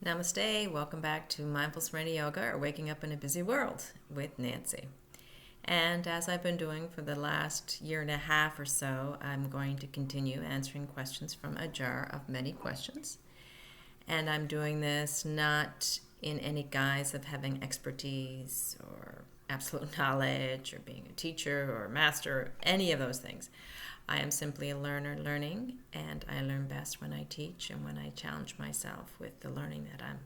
Namaste, welcome back to Mindful Serenity Yoga or Waking Up in a Busy World with Nancy. And as I've been doing for the last year and a half or so, I'm going to continue answering questions from a jar of many questions. And I'm doing this not in any guise of having expertise or absolute knowledge or being a teacher or a master, or any of those things. I am simply a learner learning, and I learn best when I teach and when I challenge myself with the learning that I'm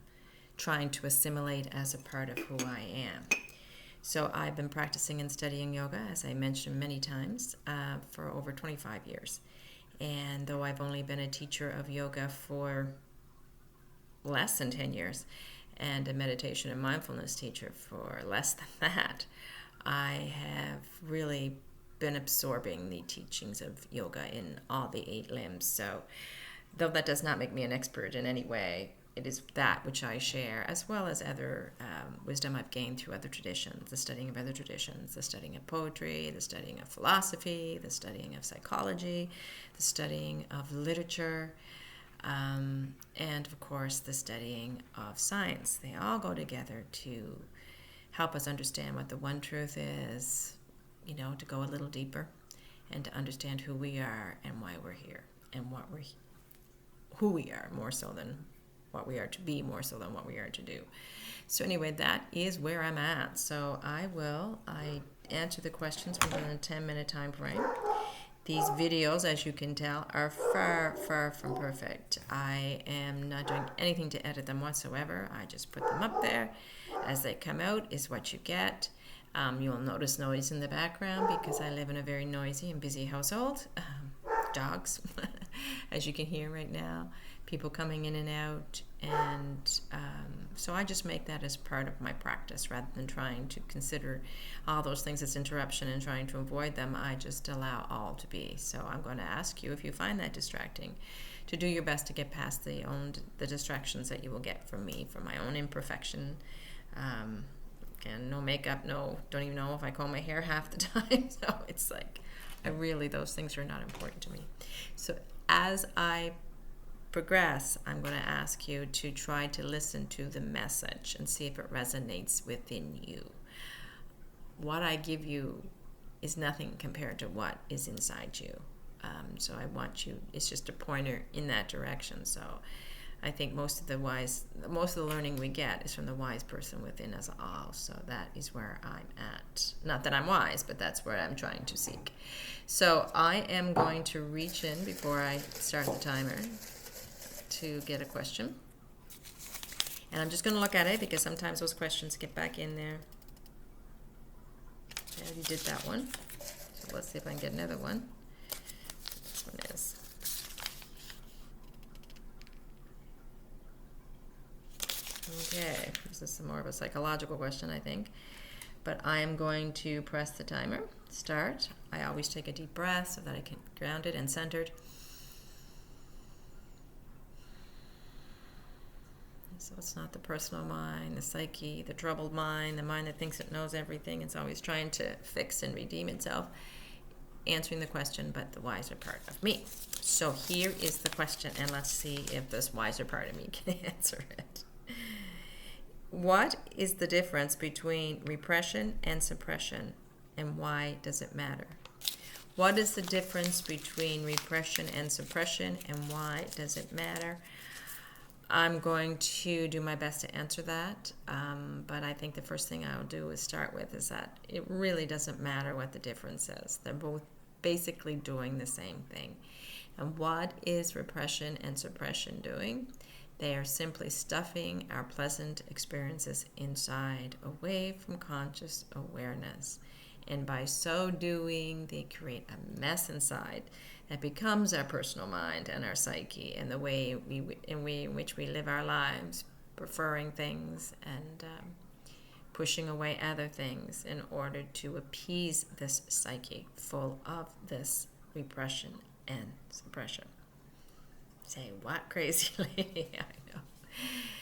trying to assimilate as a part of who I am. So I've been practicing and studying yoga, as I mentioned many times, for over 25 years. And though I've only been a teacher of yoga for less than 10 years and a meditation and mindfulness teacher for less than that, I have really been absorbing the teachings of yoga in all the 8 limbs. So though that does not make me an expert in any way, it is that which I share, as well as other wisdom I've gained through other traditions, the studying of other traditions, the studying of poetry, the studying of philosophy, the studying of psychology, the studying of literature, and of course the studying of science. They all go together to help us understand what the one truth is, to go a little deeper and to understand who we are and why we're here and who we are, more so than what we are to be, more so than what we are to do. So anyway, that is where I'm at. So I answer the questions within a 10-minute time frame. These videos, as you can tell, are far, far from perfect. I am not doing anything to edit them whatsoever. I just put them up there. As they come out is what you get. You'll notice noise in the background because I live in a very noisy and busy household. Dogs, as you can hear right now, people coming in and out. And so I just make that as part of my practice rather than trying to consider all those things as interruption and trying to avoid them. I just allow all to be. So I'm going to ask you, if you find that distracting, to do your best to get past the distractions that you will get from me, from my own imperfection. And no makeup, don't even know if I comb my hair half the time. So it's like, those things are not important to me. So as I progress, I'm going to ask you to try to listen to the message and see if it resonates within you. What I give you is nothing compared to what is inside you. So I want you, it's just a pointer in that direction. So I think most of the learning we get is from the wise person within us all. So that is where I'm at. Not that I'm wise, but that's where I'm trying to seek. So I am going to reach in before I start the timer to get a question. And I'm just going to look at it because sometimes those questions get back in there. I already did that one. So let's see if I can get another one. This one is. Okay, this is more of a psychological question, I think. But I am going to press the timer. Start. I always take a deep breath so that I can get grounded and centered. So it's not the personal mind, the psyche, the troubled mind, the mind that thinks it knows everything. It's always trying to fix and redeem itself, answering the question, but the wiser part of me. So here is the question, and let's see if this wiser part of me can answer it. What is the difference between repression and suppression, and why does it matter? What is the difference between repression and suppression, and why does it matter? I'm going to do my best to answer that, but I think the first thing I'll do is start with is that it really doesn't matter what the difference is. They're both basically doing the same thing. And what is repression and suppression doing? They are simply stuffing our pleasant experiences inside, away from conscious awareness. And by so doing, they create a mess inside that becomes our personal mind and our psyche and the way in which we live our lives, preferring things and pushing away other things in order to appease this psyche full of this repression and suppression. Say, what, crazy lady? I know.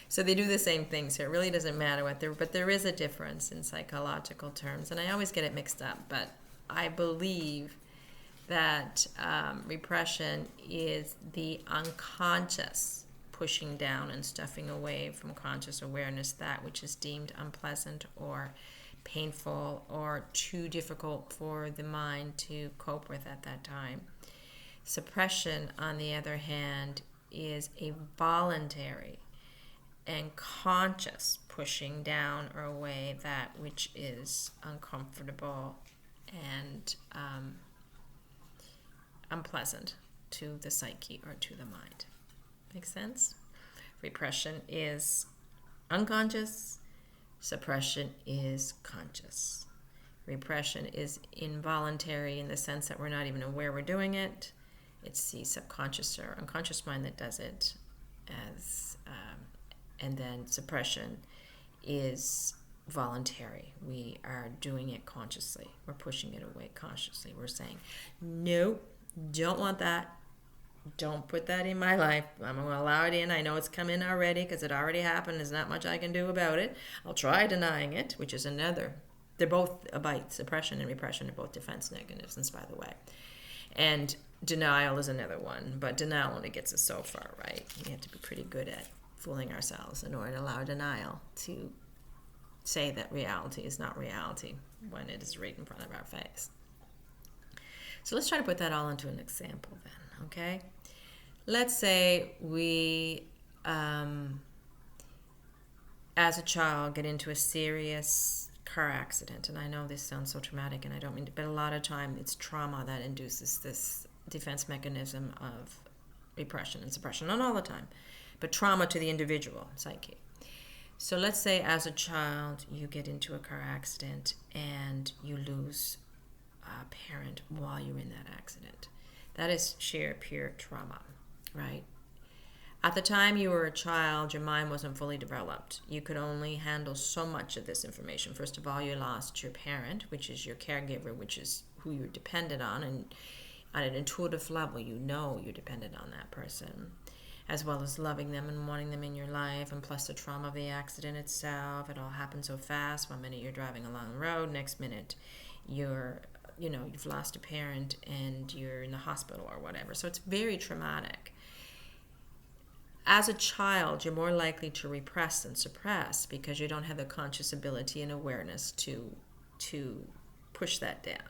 So they do the same thing, so it really doesn't matter but there is a difference in psychological terms, and I always get it mixed up, but I believe that repression is the unconscious pushing down and stuffing away from conscious awareness that which is deemed unpleasant or painful or too difficult for the mind to cope with at that time. Suppression, on the other hand, is a voluntary and conscious pushing down or away that which is uncomfortable and unpleasant to the psyche or to the mind. Make sense? Repression is unconscious. Suppression is conscious. Repression is involuntary in the sense that we're not even aware we're doing it. It's the subconscious or unconscious mind that does it. And then suppression is voluntary. We are doing it consciously. We're pushing it away consciously. We're saying, no, don't want that. Don't put that in my life. I'm going to allow it in. I know it's come in already because it already happened. There's not much I can do about it. I'll try denying it, which is another. They're both about suppression and repression are both defense mechanisms, by the way. And denial is another one, but denial only gets us so far, right? We have to be pretty good at fooling ourselves in order to allow denial to say that reality is not reality when it is right in front of our face. So let's try to put that all into an example then, okay? Let's say we, as a child, get into a serious car accident. And I know this sounds so traumatic, and I don't mean to, but a lot of time it's trauma that induces this defense mechanism of repression and suppression. Not all the time, but trauma to the individual psyche. So let's say as a child you get into a car accident and you lose a parent while you're in that accident. That is sheer, pure trauma, right? At the time you were a child, your mind wasn't fully developed. You could only handle so much of this information. First of all, you lost your parent, which is your caregiver, which is who you're dependent on. And on an intuitive level, you know you're dependent on that person, as well as loving them and wanting them in your life, and plus the trauma of the accident itself. It all happened so fast. One minute you're driving along the road, next minute you've lost a parent and you're in the hospital or whatever. So it's very traumatic. As a child, you're more likely to repress than suppress because you don't have the conscious ability and awareness to push that down.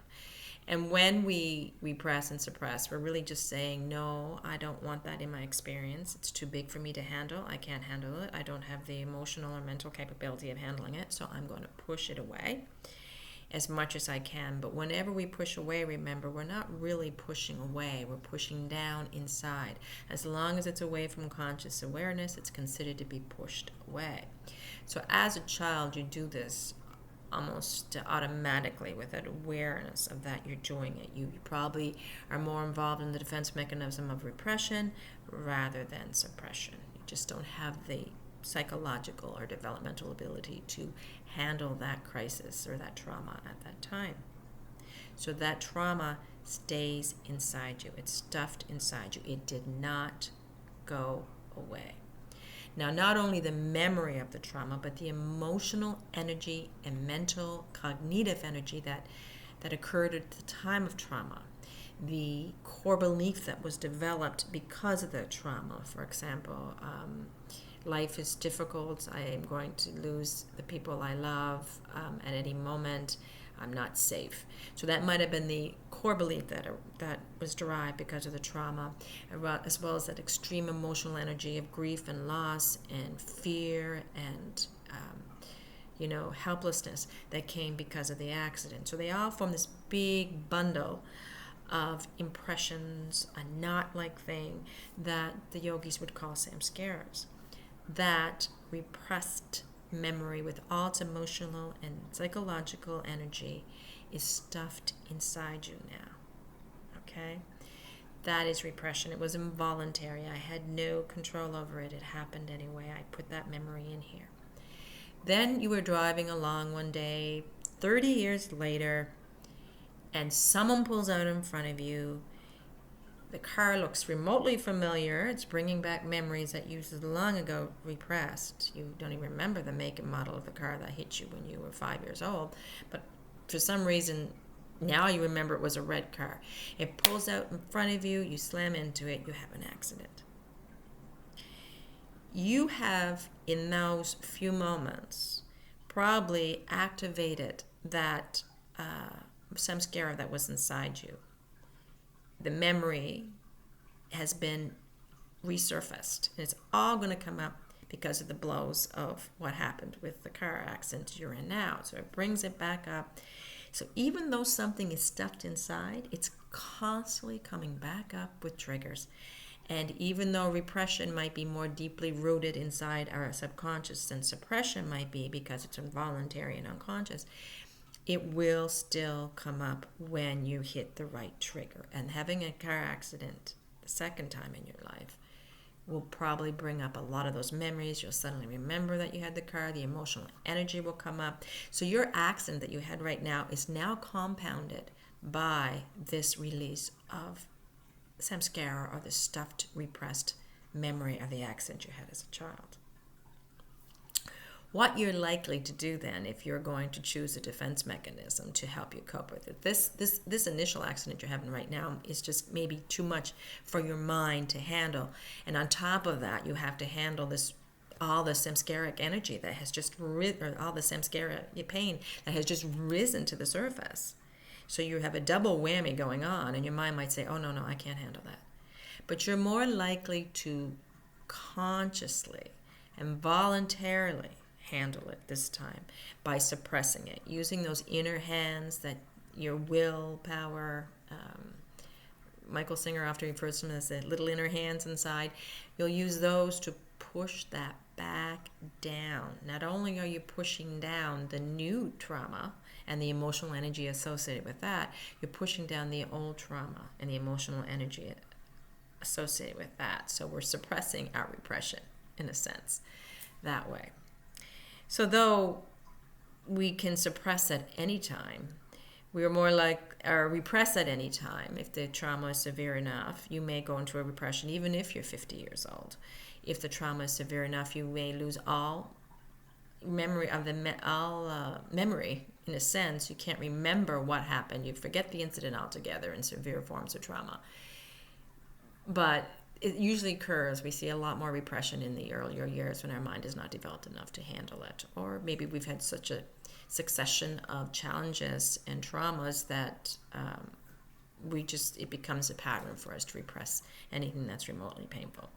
And when we repress and suppress, we're really just saying, no, I don't want that in my experience. It's too big for me to handle. I can't handle it. I don't have the emotional or mental capability of handling it, so I'm going to push it away as much as I can. But whenever we push away, remember, we're not really pushing away. We're pushing down inside. As long as it's away from conscious awareness, it's considered to be pushed away. So as a child, you do this almost automatically without awareness of that you're doing it. You probably are more involved in the defense mechanism of repression rather than suppression. You just don't have the psychological or developmental ability to handle that crisis or that trauma at that time. So that trauma stays inside you. It's stuffed inside you. It did not go away. Now, not only the memory of the trauma, but the emotional energy and mental cognitive energy that occurred at the time of trauma. The core belief that was developed because of the trauma. For example, life is difficult. I am going to lose the people I love at any moment. I'm not safe. So that might have been the core belief that was derived because of the trauma, as well as that extreme emotional energy of grief and loss and fear and helplessness that came because of the accident. So they all form this big bundle of impressions, a knot-like thing that the yogis would call samskaras. That repressed memory with all its emotional and psychological energy is stuffed inside you now. Okay? That is repression. It was involuntary. I had no control over it. It happened anyway. I put that memory in here. Then you were driving along one day, 30 years later, and someone pulls out in front of you. The car looks remotely familiar. It's bringing back memories that you long ago repressed. You don't even remember the make and model of the car that hit you when you were 5 years old. But for some reason, now you remember it was a red car. It pulls out in front of you. You slam into it. You have an accident. you have, in those few moments, probably activated that samskara that was inside you. The memory has been resurfaced. And it's all going to come up because of the blows of what happened with the car accident you're in now. So it brings it back up. So even though something is stuffed inside, it's constantly coming back up with triggers. And even though repression might be more deeply rooted inside our subconscious than suppression might be because it's involuntary and unconscious, it will still come up when you hit the right trigger. And having a car accident the second time in your life will probably bring up a lot of those memories. You'll suddenly remember that you had the car. The emotional energy will come up. So your accident that you had right now is now compounded by this release of samskara, or the stuffed, repressed memory of the accident you had as a child. What you're likely to do then, if you're going to choose a defense mechanism to help you cope with it, this initial accident you're having right now is just maybe too much for your mind to handle. And on top of that, you have to handle all the samskaric energy that has just all the samskara pain that has just risen to the surface. So you have a double whammy going on, and your mind might say, oh, no, I can't handle that. But you're more likely to consciously and voluntarily handle it this time by suppressing it, using those inner hands, that your willpower. Michael Singer often refers to them as the little inner hands inside. You'll use those to push that back down. Not only are you pushing down the new trauma and the emotional energy associated with that, you're pushing down the old trauma and the emotional energy associated with that. So we're suppressing our repression, in a sense, that way. So though we can suppress at any time, we are more like, or repress at any time. If the trauma is severe enough, you may go into a repression even if you're 50 years old. If the trauma is severe enough, you may lose all memory of memory. In a sense, you can't remember what happened. You forget the incident altogether in severe forms of trauma. But it usually occurs, we see a lot more repression in the earlier years when our mind is not developed enough to handle it. Or maybe we've had such a succession of challenges and traumas that it becomes a pattern for us to repress anything that's remotely painful.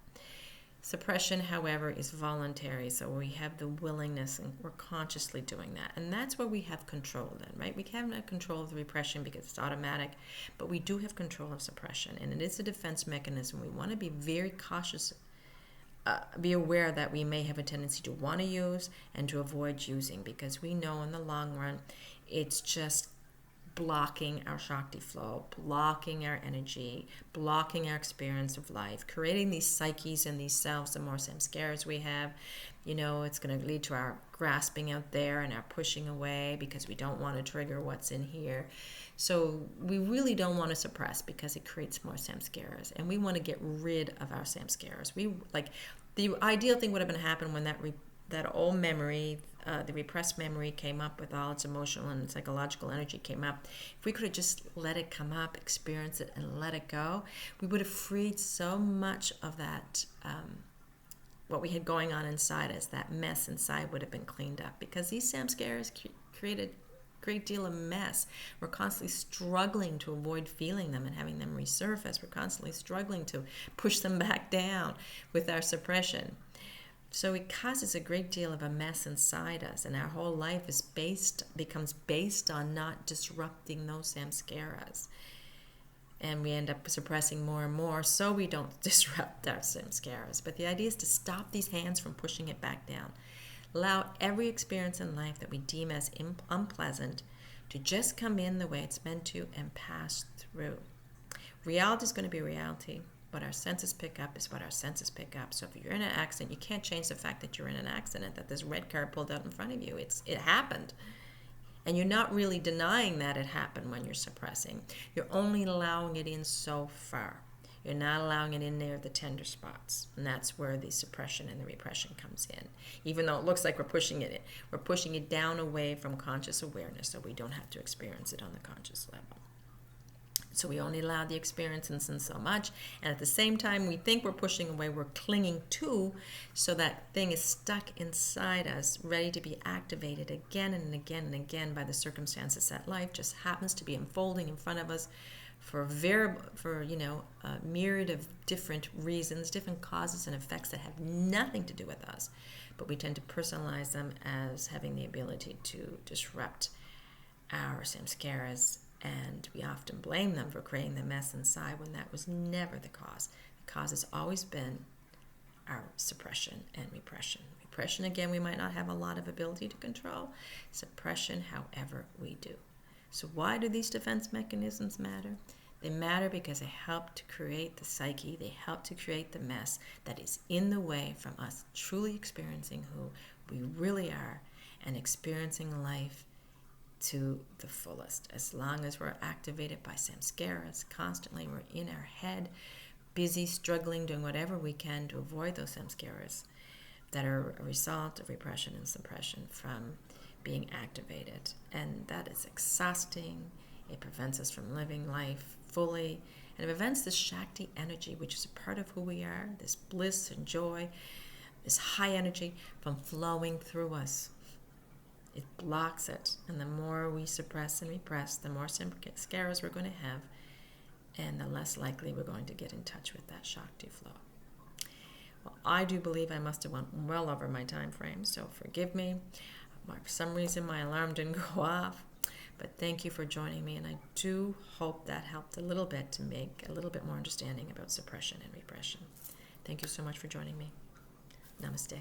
Suppression, however, is voluntary, so we have the willingness and we're consciously doing that. And that's where we have control then, right? We haven't had control of the repression because it's automatic, but we do have control of suppression. And it is a defense mechanism. We want to be very cautious, be aware that we may have a tendency to want to use and to avoid using, because we know in the long run it's just blocking our Shakti flow, blocking our energy, blocking our experience of life, creating these psyches and these selves. The more samskaras we have, it's going to lead to our grasping out there and our pushing away because we don't want to trigger what's in here. So we really don't want to suppress because it creates more samskaras, and we want to get rid of our samskaras. The ideal thing would have been happen when that old memory, the repressed memory came up with all its emotional and psychological energy came up. If we could have just let it come up, experience it, and let it go, we would have freed so much of that, what we had going on inside us, that mess inside would have been cleaned up, because these samskaras created a great deal of mess. We're constantly struggling to avoid feeling them and having them resurface. We're constantly struggling to push them back down with our suppression. So it causes a great deal of a mess inside us, and our whole life becomes based on not disrupting those samskaras. And we end up suppressing more and more so we don't disrupt our samskaras. But the idea is to stop these hands from pushing it back down. Allow every experience in life that we deem as unpleasant to just come in the way it's meant to and pass through. Reality is going to be reality. What our senses pick up is what our senses pick up. So if you're in an accident, you can't change the fact that you're in an accident, that this red car pulled out in front of you. It happened. And you're not really denying that it happened when you're suppressing. You're only allowing it in so far. You're not allowing it in near the tender spots. And that's where the suppression and the repression comes in. Even though it looks like we're pushing it in, we're pushing it down away from conscious awareness so we don't have to experience it on the conscious level. So we only allow the experience in so much. And at the same time, we think we're pushing away, we're clinging to, so that thing is stuck inside us, ready to be activated again and again and again by the circumstances that life just happens to be unfolding in front of us for a myriad of different reasons, different causes and effects that have nothing to do with us. But we tend to personalize them as having the ability to disrupt our samskaras, and we often blame them for creating the mess inside when that was never the cause. The cause has always been our suppression and repression. Repression, again, we might not have a lot of ability to control. Suppression, however, we do. So why do these defense mechanisms matter? They matter because they help to create the psyche, they help to create the mess that is in the way from us truly experiencing who we really are and experiencing life to the fullest. As long as we're activated by samskaras, constantly we're in our head, busy, struggling, doing whatever we can to avoid those samskaras that are a result of repression and suppression from being activated. And that is exhausting. It prevents us from living life fully, and it prevents this Shakti energy, which is a part of who we are, this bliss and joy, this high energy, from flowing through us. It blocks it, and the more we suppress and repress, the more samskaras we're going to have, and the less likely we're going to get in touch with that Shakti flow. Well, I do believe I must have went well over my time frame, so forgive me. For some reason, my alarm didn't go off, but thank you for joining me, and I do hope that helped a little bit to make a little bit more understanding about suppression and repression. Thank you so much for joining me. Namaste.